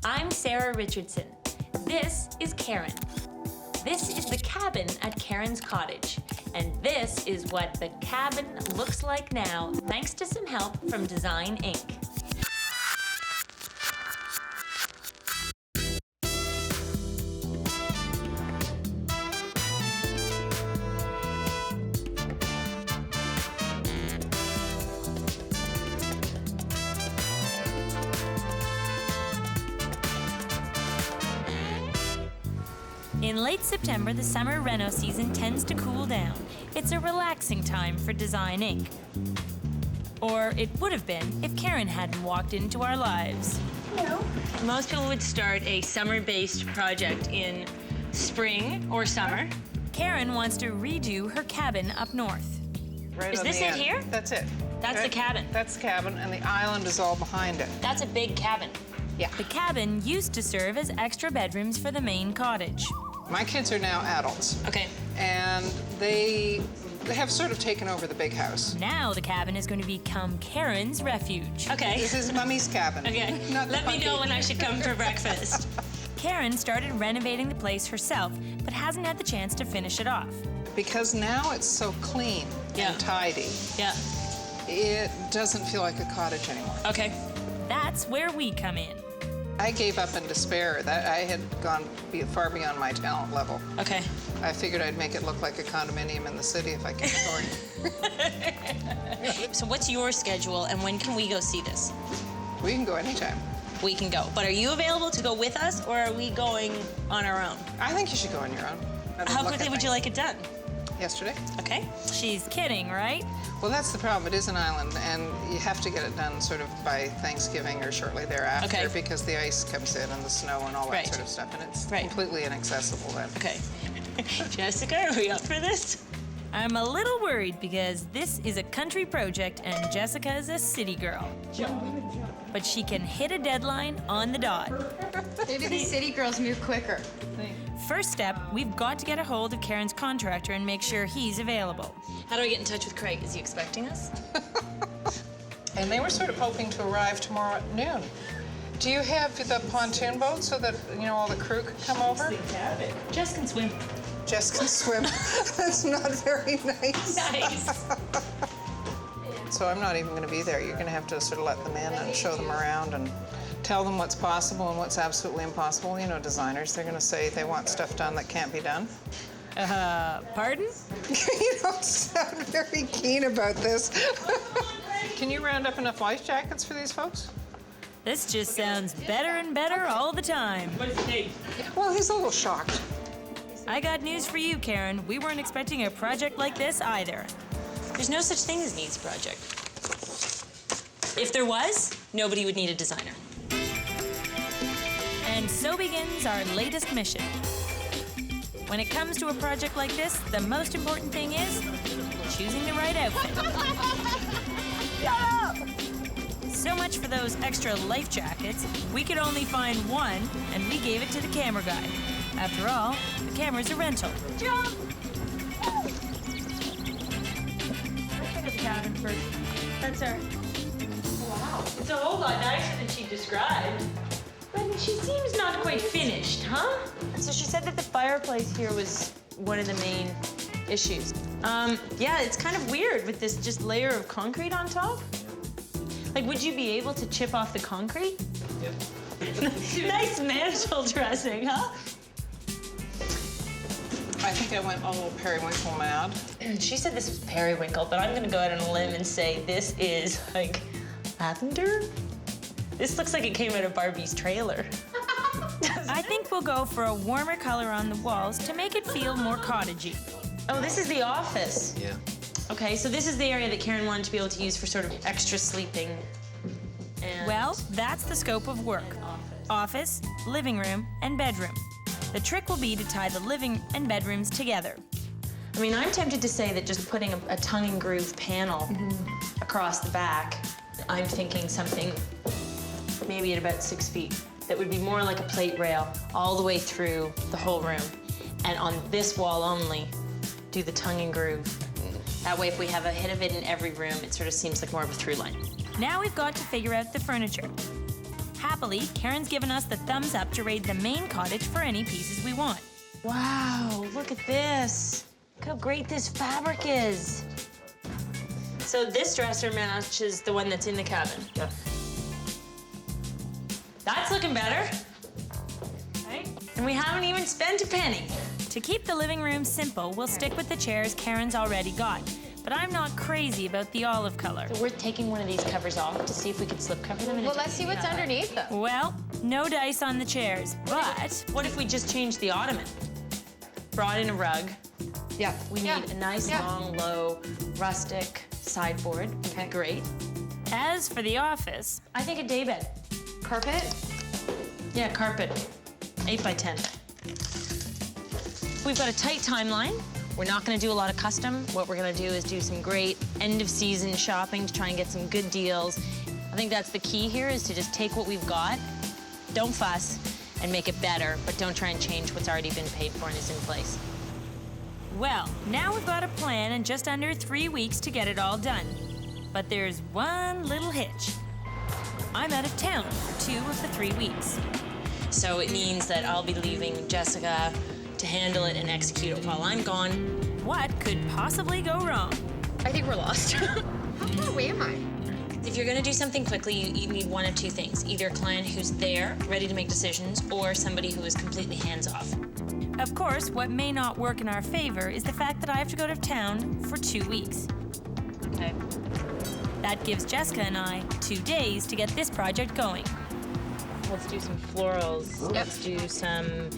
I'm Sarah Richardson. This is Karen. This is the cabin at Karen's cottage. And this is what the cabin looks like now, thanks to some help from Design Inc. In late September, the summer reno season tends to cool down. It's a relaxing time for Design Inc. Or it would have been if Karen hadn't walked into our lives. No. Most people would start a summer-based project in spring or summer. Karen wants to redo her cabin up north. Right Is on this the it end. here? That's it. That's Right? the cabin. That's the cabin, and the island is all behind it. That's a big cabin. Yeah. The cabin used to serve as extra bedrooms for the main cottage. My kids are now adults, Okay. and they have sort of taken over the big house. Now the cabin is going to become Karen's refuge. Okay. This is Mummy's cabin. Okay. Not the Let me know puppy. when I should come for breakfast. Karen started renovating the place herself, but hasn't had the chance to finish it off. Because now it's so clean Yeah. and tidy, Yeah. it doesn't feel like a cottage anymore. Okay. That's where we come in. I gave up in despair. That I had gone far beyond my talent level. Okay. I figured I'd make it look like a condominium in the city if I could afford it. So what's your schedule, and when can we go see this? We can go anytime. We can go. But are you available to go with us, or are we going on our own? I think you should go on your own. How quickly would you like it done? Yesterday. Okay. She's kidding, right? Well, that's the problem. It is an island, and you have to get it done sort of by Thanksgiving or shortly thereafter, Okay. because the ice comes in and the snow and all that Right. sort of stuff, and it's Right. completely inaccessible then. Okay. Jessica, are we up for this? I'm a little worried because this is a country project and Jessica is a city girl. But she can hit a deadline on the dot. Maybe the city girls move quicker. First step, we've got to get a hold of Karen's contractor and make sure he's available. How do I get in touch with Craig? Is he expecting us? And they were sort of hoping to arrive tomorrow at noon. Do you have the pontoon boat so that, you know, all the crew could come over? Jess can swim. Jess can swim. That's not very nice. Nice. So I'm not even going to be there. You're going to have to sort of let them in and show them around and tell them what's possible and what's absolutely impossible. You know, designers, they're going to say they want stuff done that can't be done. Pardon? You don't sound very keen about this. Can you round up enough life jackets for these folks? This just sounds better and better all the time. What is the date? Well, he's a little shocked. I got news for you, Karen. We weren't expecting a project like this either. There's no such thing as needs project. If there was, nobody would need a designer. And so begins our latest mission. When it comes to a project like this, the most important thing is choosing the right outfit. So much for those extra life jackets. We could only find one, and we gave it to the camera guy. After all, the camera's a rental. Jump! The cabin first. That's her. Wow. It's a whole lot nicer than she described. But she seems not quite finished, huh? So she said that the fireplace here was one of the main issues. Yeah, it's kind of weird with this just layer of concrete on top. Like, would you be able to chip off the concrete? Yep. Nice mantle dressing, huh? I think I went a little periwinkle mad. She said this was periwinkle, but I'm gonna go out on a limb and say this is like lavender. This looks like it came out of Barbie's trailer. I think we'll go for a warmer color on the walls to make it feel more cottagey. Oh, this is the office. Yeah. Okay, so this is the area that Karen wanted to be able to use for sort of extra sleeping. And Well, that's the scope of work. Office, living room, and bedroom. The trick will be to tie the living and bedrooms together. I mean, I'm tempted to say that just putting a tongue and groove panel across the back, I'm thinking something maybe at about 6 feet. That would be more like a plate rail all the way through the whole room. And on this wall only, do the tongue and groove. That way, if we have a hit of it in every room, it sort of seems like more of a through line. Now we've got to figure out the furniture. Happily, Karen's given us the thumbs up to raid the main cottage for any pieces we want. Wow, look at this. Look how great this fabric is. So this dresser matches the one that's in the cabin. Yeah. That's looking better. Right? And we haven't even spent a penny. To keep the living room simple, we'll stick with the chairs Karen's already got. But I'm not crazy about the olive color. So we're taking one of these covers off to see if we could slip cover them. Well, let's see what's underneath them. Well, no dice on the chairs, but What if we just changed the ottoman? Brought in a rug. Yeah. We need a nice, long, low, rustic sideboard. Would be great. as for the office, I think a daybed. Carpet? Yeah, carpet. 8 by 10. We've got a tight timeline. We're not gonna do a lot of custom. What we're gonna do is do some great end of season shopping to try and get some good deals. I think that's the key here, is to just take what we've got, don't fuss, and make it better, but don't try and change what's already been paid for and is in place. well, now we've got a plan and just under 3 weeks to get it all done. But there's one little hitch. I'm out of town for 2 of the 3 weeks. So it means that I'll be leaving Jessica to handle it and execute it while I'm gone. What could possibly go wrong? I think we're lost. How far away am I? If you're gonna do something quickly, you need one of two things. Either a client who's there, ready to make decisions, or somebody who is completely hands-off. Of course, what may not work in our favor is the fact that I have to go to town for 2 weeks. Okay. That gives Jessica and I 2 days to get this project going. Let's do some florals. Let's do some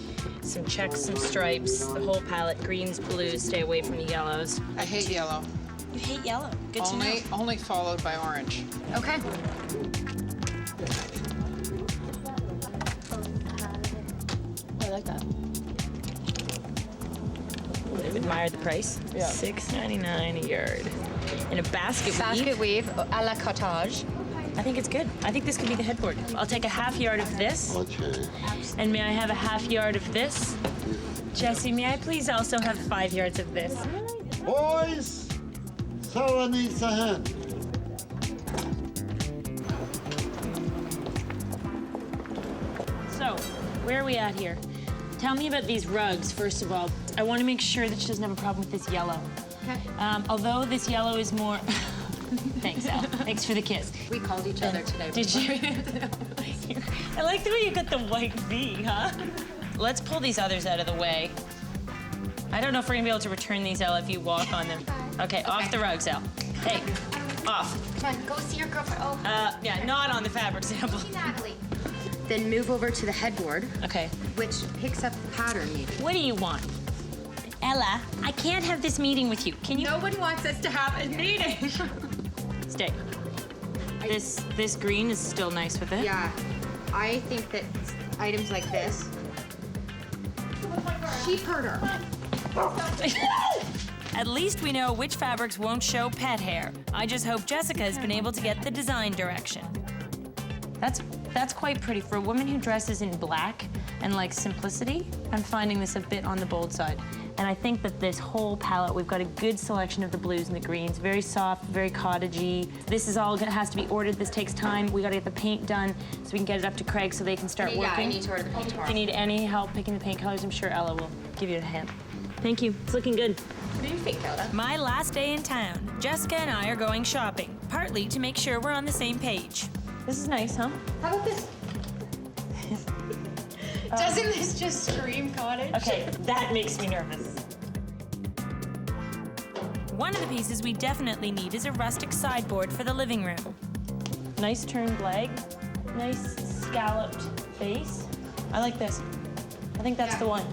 checks, some stripes, the whole palette, greens, blues, stay away from the yellows. I hate yellow. You hate yellow. Good to know. Only followed by orange. Okay. I like that. I've admired the price. Yeah. $6.99 a yard. In a basket Basket weave a la cottage. I think it's good. I think this could be the headboard. I'll take a half yard of this. Okay. And may I have a half yard of this? Jessie, may I please also have 5 yards of this? Boys, Sarah needs a hand. So, where are we at here? Tell me about these rugs, first of all. I want to make sure that she doesn't have a problem with this yellow. Okay. Although this yellow is more... Thanks, Al. Thanks for the kiss. We called each other today. Did you? I like the way you got the white V, huh? Let's pull these others out of the way. I don't know if we're gonna be able to return these, Elle, if you walk on them. Okay, off the rugs, Elle. Hey, off. Come on, go see your girlfriend. Oh, Yeah, not on the fabric sample. Natalie. Then move over to the headboard, Okay. which picks up the pattern maybe. What do you want? Ella, I can't have this meeting with you. Can you? No one wants us to have a meeting. Stay. This green is still nice with it. Yeah, I think that items like this. Sheep herder. At least we know which fabrics won't show pet hair. I just hope Jessica has been able to get the design direction. That's quite pretty. For a woman who dresses in black and likes simplicity, I'm finding this a bit on the bold side. And I think that this whole palette, we've got a good selection of the blues and the greens. Very soft, very cottagey. This is all has to be ordered. This takes time. We gotta get the paint done so we can get it up to Craig so they can start working. Yeah, I need to order the paint tomorrow. If you need any help picking the paint colors, I'm sure Ella will give you a hand. Thank you. It's looking good. What do you think, Ella? My last day in town, Jessica and I are going shopping, partly to make sure we're on the same page. This is nice, huh? How about this? Doesn't this just scream cottage? Okay, that makes me nervous. One of the pieces we definitely need is a rustic sideboard for the living room. Nice turned leg, nice scalloped face. I like this. I think that's the one.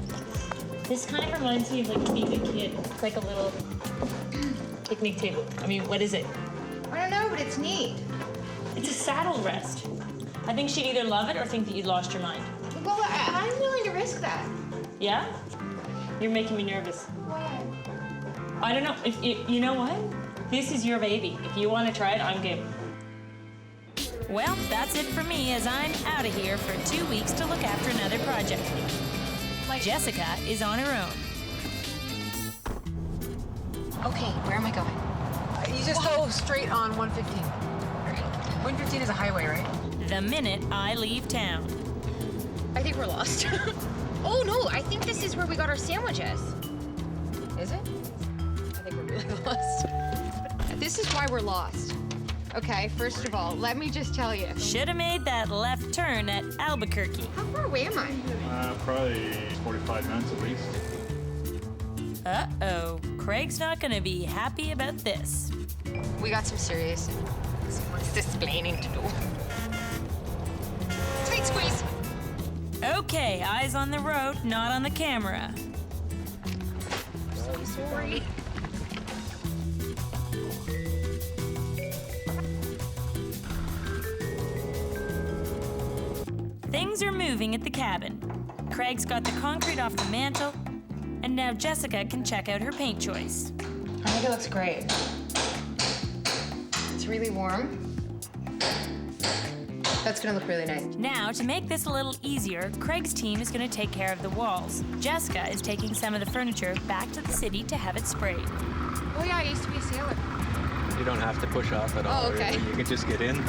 This kind of reminds me of like being a kid. It's like a little picnic table. I mean, what is it? I don't know, but it's neat. It's a saddle rest. I think she'd either love it or think that you'd lost your mind. Well, I'm willing to risk that. Yeah? You're making me nervous. Why? I don't know. If you know what? This is your baby. If you want to try it, I'm game. Well, that's it for me as I'm out of here for 2 weeks to look after another project. Jessica is on her own. Okay, where am I going? You just go straight on 115. Point 15 is a highway, right? The minute I leave town. I think we're lost. Oh, no, I think this is where we got our sandwiches. Is it? I think we're really lost. This is why we're lost. Okay, first of all, let me just tell you. Should have made that left turn at Albuquerque. How far away am I? Probably 45 minutes at least. Uh-oh. Craig's not gonna be happy about this. We got some serious explaining to do. Tight squeeze. Okay, eyes on the road, not on the camera. So sorry. Things are moving at the cabin. Craig's got the concrete off the mantle, and now Jessica can check out her paint choice. I think it looks great. It's really warm. That's gonna look really nice. Now, to make this a little easier, Craig's team is going to take care of the walls. Jessica is taking some of the furniture back to the city to have it sprayed. Oh yeah, I used to be a sailor. You don't have to push off at all. Oh, okay. Really. You can just get in.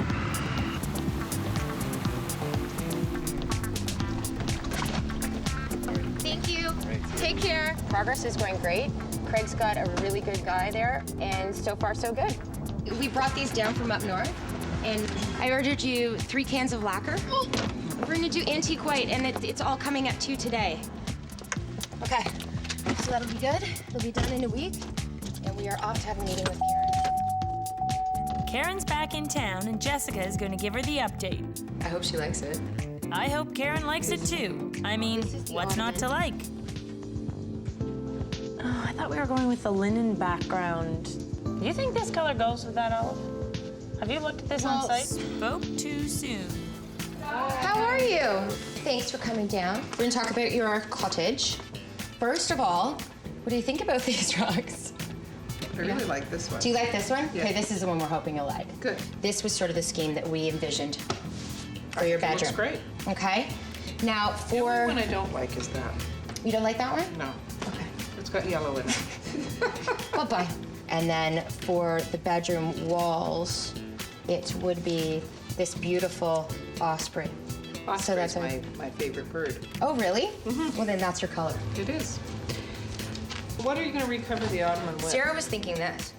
Thank you. Great. Take care. Progress is going great. Craig's got a really good guy there, and so far so good. We brought these down from up north, and I ordered you 3 cans of lacquer. We're gonna do antique white, and it's all coming up to you today. Okay, so that'll be good. It'll be done in a week, and we are off to have a meeting with Karen. Karen's back in town, and Jessica is going to give her the update. I hope she likes it. I hope Karen likes it too. I mean, This is the what's not to like? Oh, I thought we were going with the linen background. Do you think this color goes with that olive? Have you looked at this on site? Spoke too soon. How are you? Thanks for coming down. We're gonna talk about your cottage. First of all, what do you think about these rugs? I really like this one. Do you like this one? Yeah. Okay, this is the one we're hoping you'll like. Good. This was sort of the scheme that we envisioned for your bedroom. Looks great. Okay. Now The only one for I don't like is that. you don't like that one? No, Okay. it's got yellow in it. Bye-bye. And then for the bedroom walls, it would be this beautiful osprey. Osprey that's is my favorite bird. Oh, really? Well, then that's your color. It is. What are you going to recover the ottoman with? Sarah was thinking this,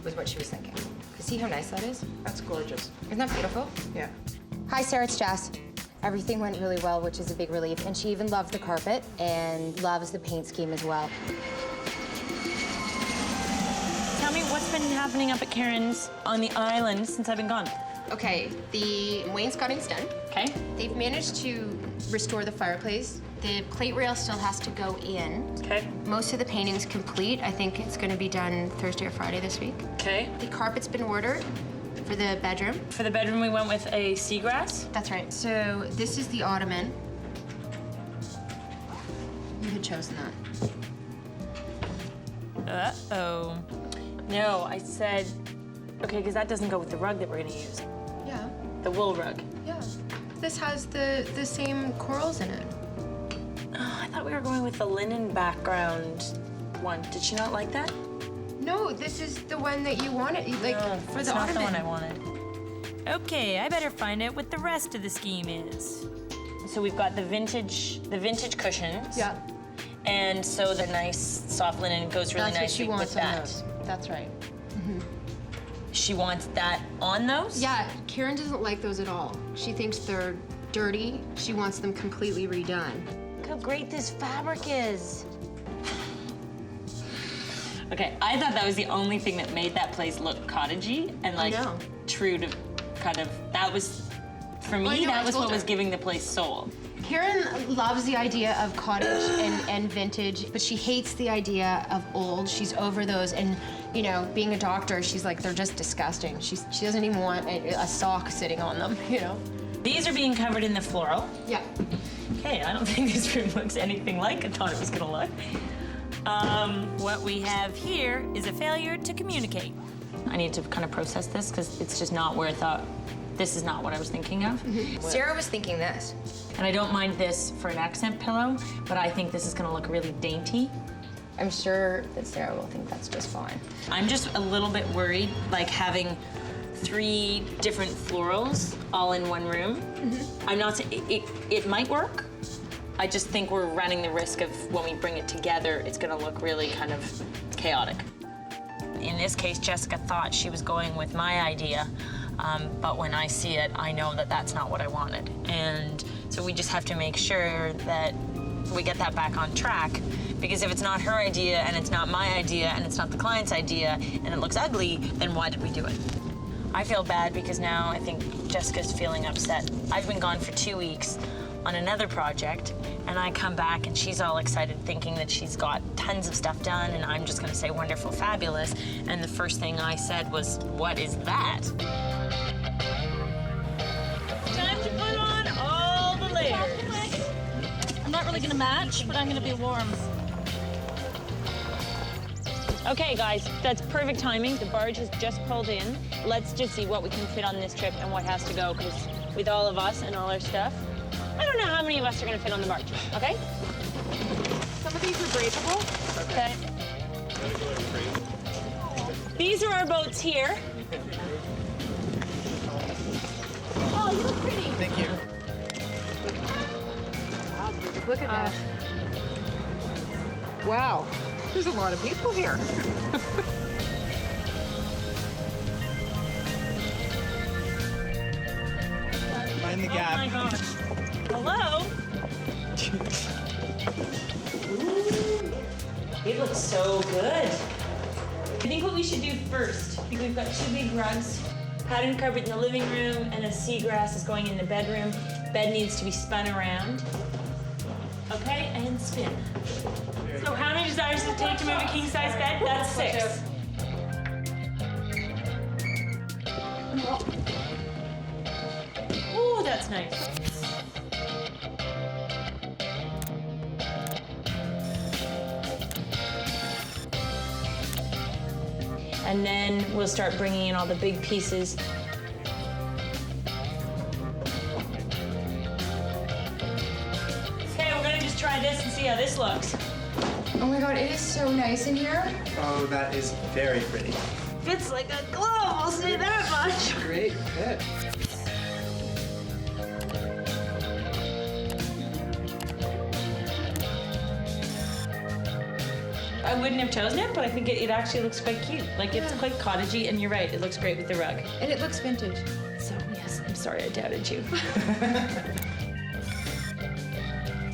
was what she was thinking. See how nice that is? That's gorgeous. Isn't that beautiful? Yeah. Hi, Sarah, it's Jess. Everything went really well, which is a big relief. And she even loved the carpet and loves the paint scheme as well. Tell me what's been happening up at Karen's on the island since I've been gone. Okay, the wainscoting's done. Okay. They've managed to restore the fireplace. The plate rail still has to go in. Okay. Most of the painting's complete. I think it's gonna be done Thursday or Friday this week. Okay. The carpet's been ordered for the bedroom. For the bedroom, we went with a seagrass. That's right. So this is the ottoman. You had chosen that. Uh-oh. No, I said, okay, because that doesn't go with the rug that we're gonna use, Yeah, the wool rug. yeah. This has the same corals in it. Oh, I thought we were going with the linen background one. Did she not like that? No, this is the one that you wanted, like No, for it's the not ottoman. the one I wanted. Okay, I better find out what the rest of the scheme is. So we've got the vintage cushions. Yeah, And so the nice soft linen goes really that's what she nicely wants with on that. those. That's right. She wants that on those? Yeah, Karen doesn't like those at all. She thinks they're dirty. She wants them completely redone. Look how great this fabric is. Okay, I thought that was the only thing that made that place look cottagey and like know. true to kind of, that was, for me, I know, I that was told what was her. giving the place soul. Karen loves the idea of cottage and vintage, but she hates the idea of old. She's over those, and you know, being a doctor, she's like, they're just disgusting. She doesn't even want a sock sitting on them, you know? These are being covered in the floral. Yeah. Okay, I don't think this room looks anything like I thought it was gonna look. What we have here is a failure to communicate. I need to kind of process this because it's just not where I thought, this is not what I was thinking of. Sarah was thinking this. And I don't mind this for an accent pillow, but I think this is gonna look really dainty. I'm sure that Sarah will think that's just fine. I'm just a little bit worried, like having 3 different florals all in one room. I'm not saying it might work. I just think we're running the risk of when we bring it together, it's gonna look really kind of chaotic. In this case, Jessica thought she was going with my idea, but when I see it, I know that that's not what I wanted. And so we just have to make sure that we get that back on track, because if it's not her idea and it's not my idea and it's not the client's idea and it looks ugly, then why did we do it? I feel bad because now I think Jessica's feeling upset. I've been gone for 2 weeks on another project, and I come back and she's all excited thinking that she's got tons of stuff done, and I'm just gonna say wonderful, fabulous, and the first thing I said was, what is that? Time to put on all the layers. I'm not really gonna match, but I'm gonna be warm. Okay, guys, that's perfect timing. The barge has just pulled in. Let's just see what we can fit on this trip and what has to go, because with all of us and all our stuff, I don't know how many of us are gonna fit on the barge, okay? Some of these are breakable. Okay. These are our boats here. Oh, you look pretty. Thank you. Look at that. Wow, there's a lot of people here. Mind the Oh gap. my gosh. Hello? Ooh, it looks so good. I think what we should do first, I think we've got 2 big rugs, patterned carpet in the living room, and a seagrass is going in the bedroom. Bed needs to be spun around. Okay, and spin. So how many desires does it take to move a king-size bed? That's 6. Ooh, that's nice. And then we'll start bringing in all the big pieces. Okay, we're gonna just try this and see how this looks. Oh my God, it is so nice in here. Oh, that is very pretty. Fits like a glove, I'll say that much. Great fit. I wouldn't have chosen it, but I think it actually looks quite cute. Like, it's quite cottagey, and you're right, it looks great with the rug. And it looks vintage. So, yes, I'm sorry I doubted you.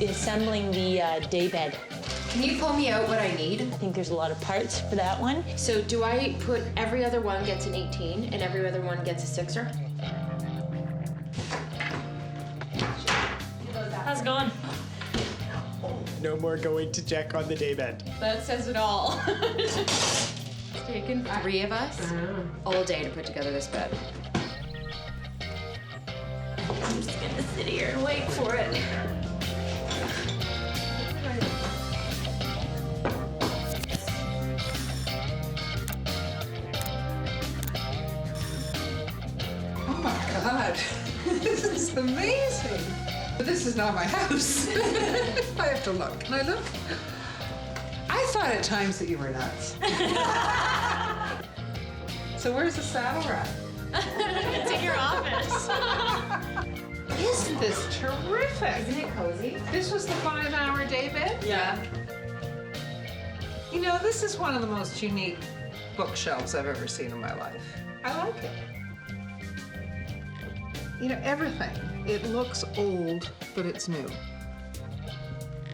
Assembling the day bed. Can you pull me out what I need? I think there's a lot of parts for that one. So do I put every other one gets an 18 and every other one gets a 6er? How's it going? No more going to check on the daybed. That says it all. It's taken 3 of us all day to put together this bed. I'm just gonna sit here and wait for it. Oh my God, this is amazing. But this is not my house. I have to look. Can I look? I thought at times that you were nuts. So where's the saddle rack? It's in your office. Isn't this terrific? Isn't it cozy? This was the 5-hour day bed? Yeah. You know, this is one of the most unique bookshelves I've ever seen in my life. I like it. You know, everything. It looks old, but it's new.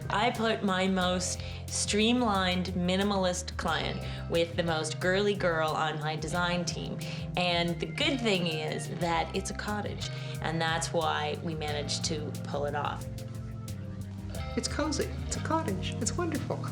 I put my most streamlined, minimalist client with the most girly girl on my design team. And the good thing is that it's a cottage, and that's why we managed to pull it off. It's cozy. It's a cottage. It's wonderful.